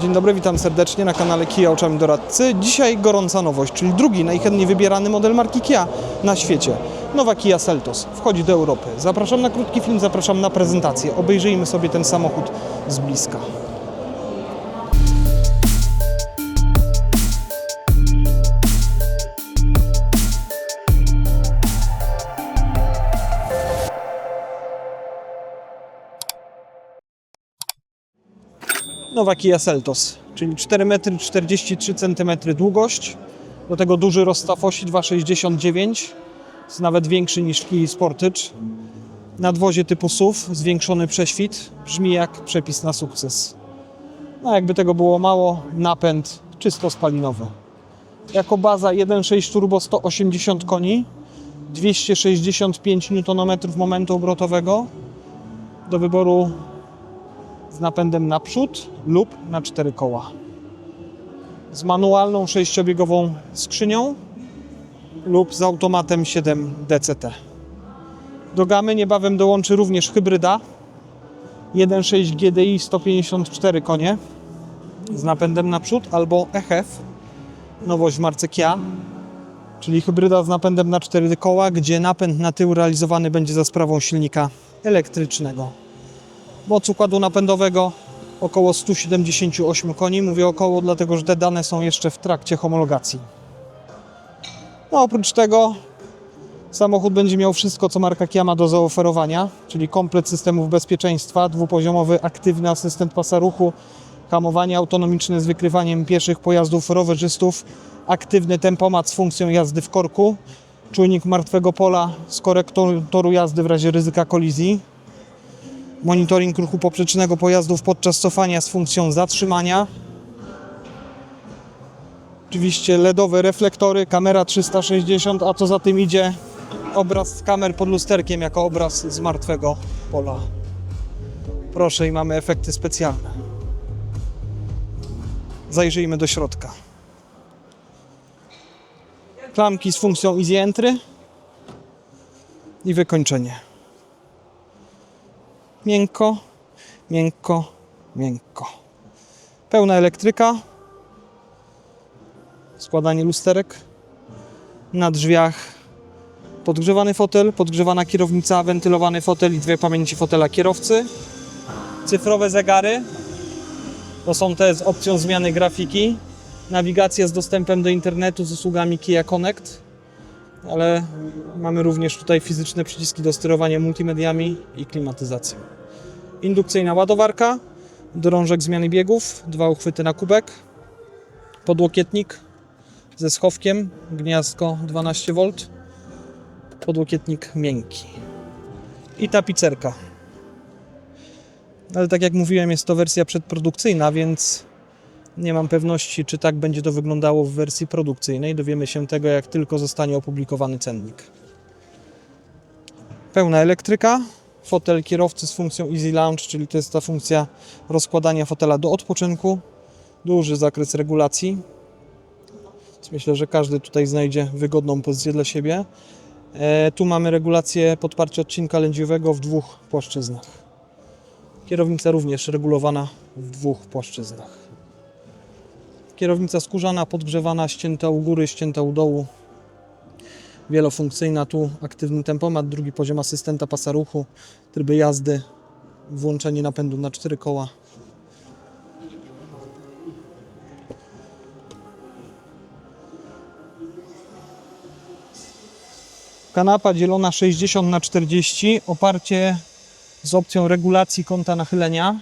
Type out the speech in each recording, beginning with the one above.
Dzień dobry, witam serdecznie na kanale Kia Oczami Doradcy. Dzisiaj gorąca nowość, czyli drugi najchętniej wybierany model marki Kia na świecie. Nowa Kia Seltos wchodzi do Europy. Zapraszam na krótki film, zapraszam na prezentację. Obejrzyjmy sobie ten samochód z bliska. Nowa Kia Seltos, czyli 4,43 m długość, do tego duży rozstaw osi 2,69 m, jest nawet większy niż Kia Sportage. Nadwozie typu SUV, zwiększony prześwit, brzmi jak przepis na sukces. No jakby tego było mało, napęd czysto spalinowy. Jako baza 1.6 turbo 180 koni, 265 Nm momentu obrotowego, do wyboru z napędem naprzód lub na 4 koła. Z manualną 6-biegową skrzynią lub z automatem 7 DCT. Do gamy niebawem dołączy również hybryda 1.6 GDI 154 konie z napędem naprzód albo EHEV, nowość w marce Kia, czyli hybryda z napędem na 4 koła, gdzie napęd na tył realizowany będzie za sprawą silnika elektrycznego. Moc układu napędowego około 178 koni. Mówię około, dlatego że te dane są jeszcze w trakcie homologacji. No, oprócz tego samochód będzie miał wszystko, co marka Kia ma do zaoferowania, czyli komplet systemów bezpieczeństwa, dwupoziomowy aktywny asystent pasa ruchu, hamowanie autonomiczne z wykrywaniem pieszych pojazdów rowerzystów, aktywny tempomat z funkcją jazdy w korku, czujnik martwego pola z korektą toru jazdy w razie ryzyka kolizji, monitoring ruchu poprzecznego pojazdów podczas cofania z funkcją zatrzymania. Oczywiście LEDowe reflektory, kamera 360, a co za tym idzie obraz kamer pod lusterkiem jako obraz z martwego pola. Proszę, i mamy efekty specjalne. Zajrzyjmy do środka. Klamki z funkcją Easy Entry i wykończenie. Miękko, miękko, miękko. Pełna elektryka. Składanie lusterek. Na drzwiach podgrzewany fotel, podgrzewana kierownica, wentylowany fotel i 2 pamięci fotela kierowcy. Cyfrowe zegary. To są te z opcją zmiany grafiki. Nawigacja z dostępem do internetu z usługami Kia Connect. Ale mamy również tutaj fizyczne przyciski do sterowania multimediami i klimatyzacją. Indukcyjna ładowarka, drążek zmiany biegów, 2 uchwyty na kubek, podłokietnik ze schowkiem, gniazdko 12V, podłokietnik miękki i tapicerka. Ale tak jak mówiłem, jest to wersja przedprodukcyjna, więc nie mam pewności, czy tak będzie to wyglądało w wersji produkcyjnej. Dowiemy się tego, jak tylko zostanie opublikowany cennik. Pełna elektryka, fotel kierowcy z funkcją Easy Lounge, czyli to jest ta funkcja rozkładania fotela do odpoczynku. Duży zakres regulacji. Więc myślę, że każdy tutaj znajdzie wygodną pozycję dla siebie. Tu mamy regulację podparcia odcinka lędźwiowego w 2 płaszczyznach. Kierownica również regulowana w 2 płaszczyznach. Kierownica skórzana, podgrzewana, ścięta u góry, ścięta u dołu. Wielofunkcyjna, tu aktywny tempomat, drugi poziom asystenta pasa ruchu, tryby jazdy, włączenie napędu na 4 koła. Kanapa dzielona 60/40, oparcie z opcją regulacji kąta nachylenia.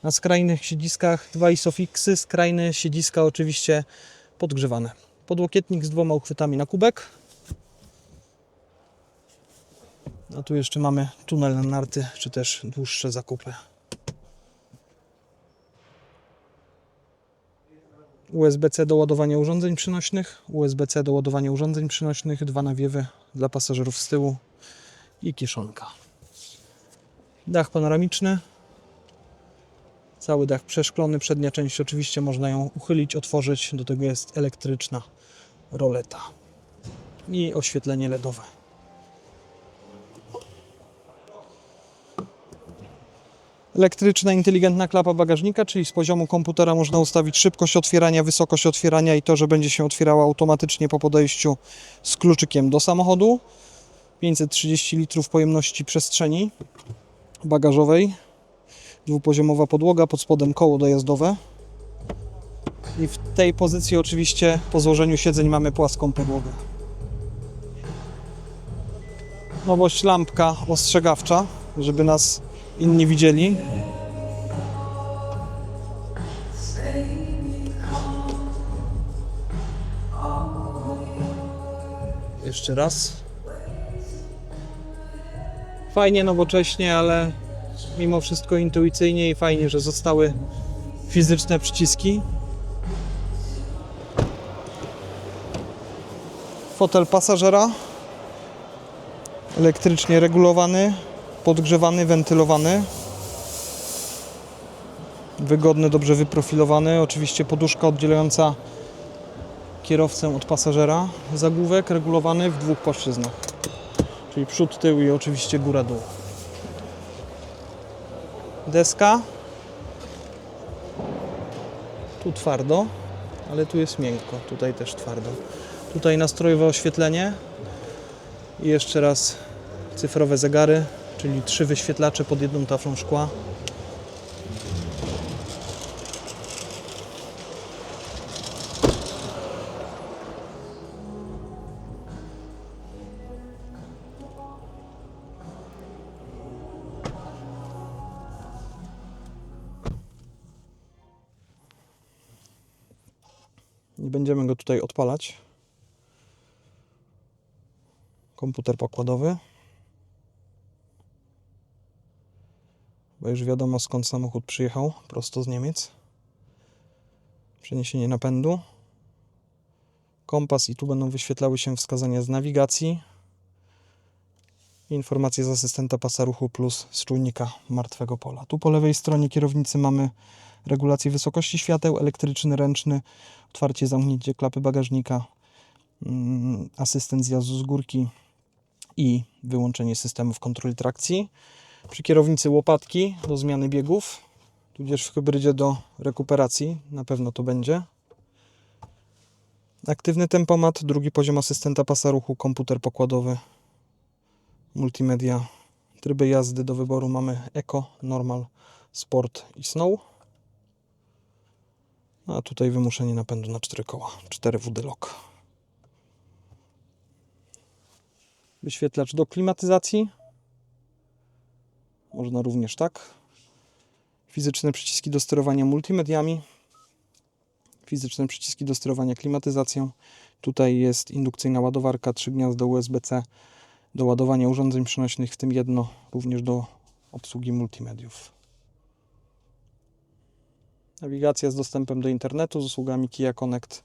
Na skrajnych siedziskach 2 ISOFIXy, skrajne siedziska oczywiście podgrzewane. Podłokietnik z 2 uchwytami na kubek. A tu jeszcze mamy tunel na narty, czy też dłuższe zakupy. USB-C do ładowania urządzeń przynośnych, USB-C do ładowania urządzeń przynośnych, 2 nawiewy dla pasażerów z tyłu i kieszonka. Dach panoramiczny. Cały dach przeszklony, przednia część oczywiście można ją uchylić, otworzyć, do tego jest elektryczna roleta i oświetlenie LEDowe. Elektryczna, inteligentna klapa bagażnika, czyli z poziomu komputera można ustawić szybkość otwierania, wysokość otwierania i to, że będzie się otwierała automatycznie po podejściu z kluczykiem do samochodu. 530 litrów pojemności przestrzeni bagażowej. Dwupoziomowa podłoga, pod spodem koło dojazdowe. I w tej pozycji oczywiście po złożeniu siedzeń mamy płaską podłogę. Nowość, lampka ostrzegawcza, żeby nas inni widzieli. Jeszcze raz. Fajnie, nowocześnie, ale mimo wszystko intuicyjnie i fajnie, że zostały fizyczne przyciski. Fotel pasażera. Elektrycznie regulowany, podgrzewany, wentylowany. Wygodny, dobrze wyprofilowany. Oczywiście poduszka oddzielająca kierowcę od pasażera. Zagłówek regulowany w dwóch płaszczyznach. Czyli przód, tył i oczywiście góra, dół. Deska. Tu twardo, ale tu jest miękko. Tutaj też twardo. Tutaj nastrojowe oświetlenie. I jeszcze raz cyfrowe zegary, czyli 3 wyświetlacze pod jedną taflą szkła. Nie będziemy go tutaj odpalać. Komputer pokładowy. Bo już wiadomo, skąd samochód przyjechał, prosto z Niemiec. Przeniesienie napędu. Kompas i tu będą wyświetlały się wskazania z nawigacji. Informacje z asystenta pasa ruchu plus z czujnika martwego pola. Tu po lewej stronie kierownicy mamy regulację wysokości świateł, elektryczny, ręczny, otwarcie, zamknięcie klapy bagażnika, asystent zjazdu z górki i wyłączenie systemów kontroli trakcji. Przy kierownicy łopatki do zmiany biegów, tudzież w hybrydzie do rekuperacji, na pewno to będzie. Aktywny tempomat, drugi poziom asystenta pasa ruchu, komputer pokładowy, multimedia, tryby jazdy do wyboru mamy Eco, Normal, Sport i Snow. A tutaj wymuszenie napędu na 4 koła, 4WD lock. Wyświetlacz do klimatyzacji. Można również tak. Fizyczne przyciski do sterowania multimediami. Fizyczne przyciski do sterowania klimatyzacją. Tutaj jest indukcyjna ładowarka, 3 gniazda USB-C do ładowania urządzeń przenośnych, w tym jedno również do obsługi multimediów. Nawigacja z dostępem do internetu, z usługami Kia Connect.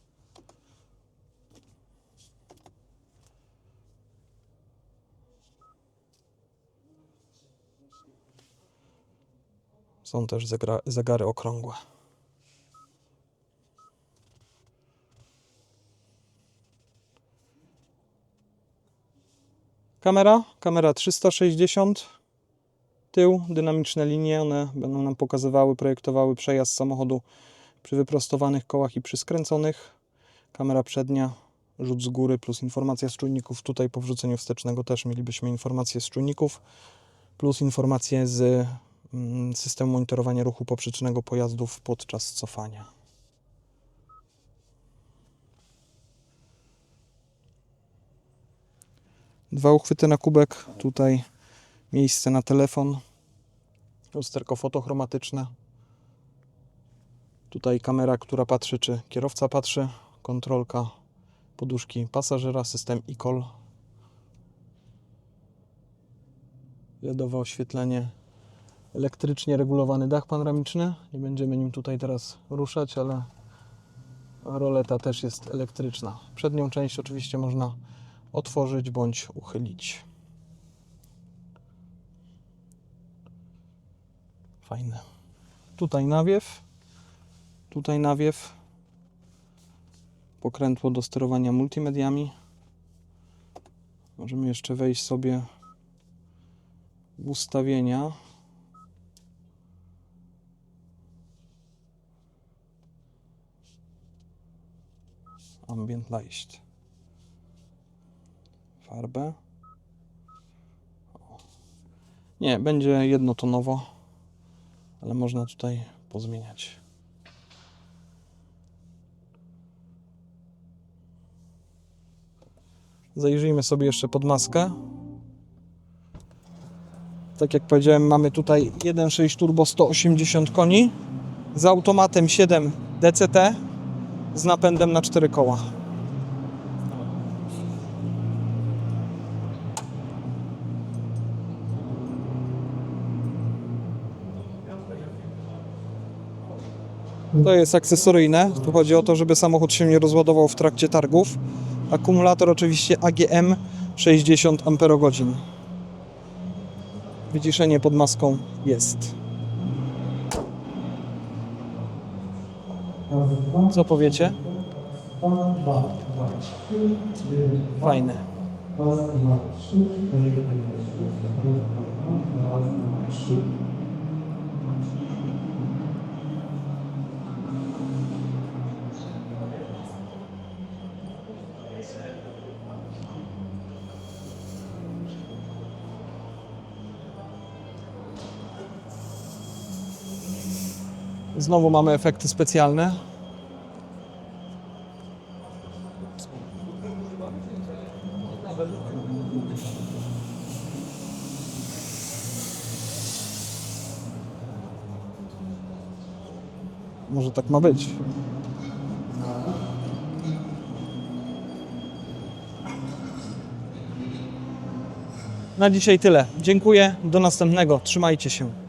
Są też zegary okrągłe. Kamera 360. Tył, dynamiczne linie, one będą nam pokazywały, projektowały przejazd samochodu przy wyprostowanych kołach i przy skręconych. Kamera przednia, rzut z góry plus informacja z czujników. Tutaj po wrzuceniu wstecznego też mielibyśmy informacje z czujników plus informacje z systemu monitorowania ruchu poprzecznego pojazdów podczas cofania. Dwa uchwyty na kubek, tutaj miejsce na telefon, lusterko fotochromatyczne. Tutaj kamera, która patrzy, czy kierowca patrzy, kontrolka poduszki pasażera, system e-call. LEDowe oświetlenie, elektrycznie regulowany dach panoramiczny. Nie będziemy nim tutaj teraz ruszać, ale roleta też jest elektryczna. Przednią część oczywiście można otworzyć bądź uchylić. Fajne. Tutaj nawiew. Pokrętło do sterowania multimediami. Możemy jeszcze wejść sobie w ustawienia. Ambient Light. Farbę. O. Nie, będzie jednotonowo, ale można tutaj pozmieniać. Zajrzyjmy sobie jeszcze pod maskę. Tak jak powiedziałem, mamy tutaj 1.6 turbo 180 koni z automatem 7 DCT z napędem na 4 koła. To jest akcesoryjne. Tu chodzi o to, żeby samochód się nie rozładował w trakcie targów. Akumulator oczywiście AGM 60 Ah. Wyciszenie pod maską jest. Co powiecie? Fajne. Znowu mamy efekty specjalne. Może tak ma być. Na dzisiaj tyle. Dziękuję. Do następnego. Trzymajcie się.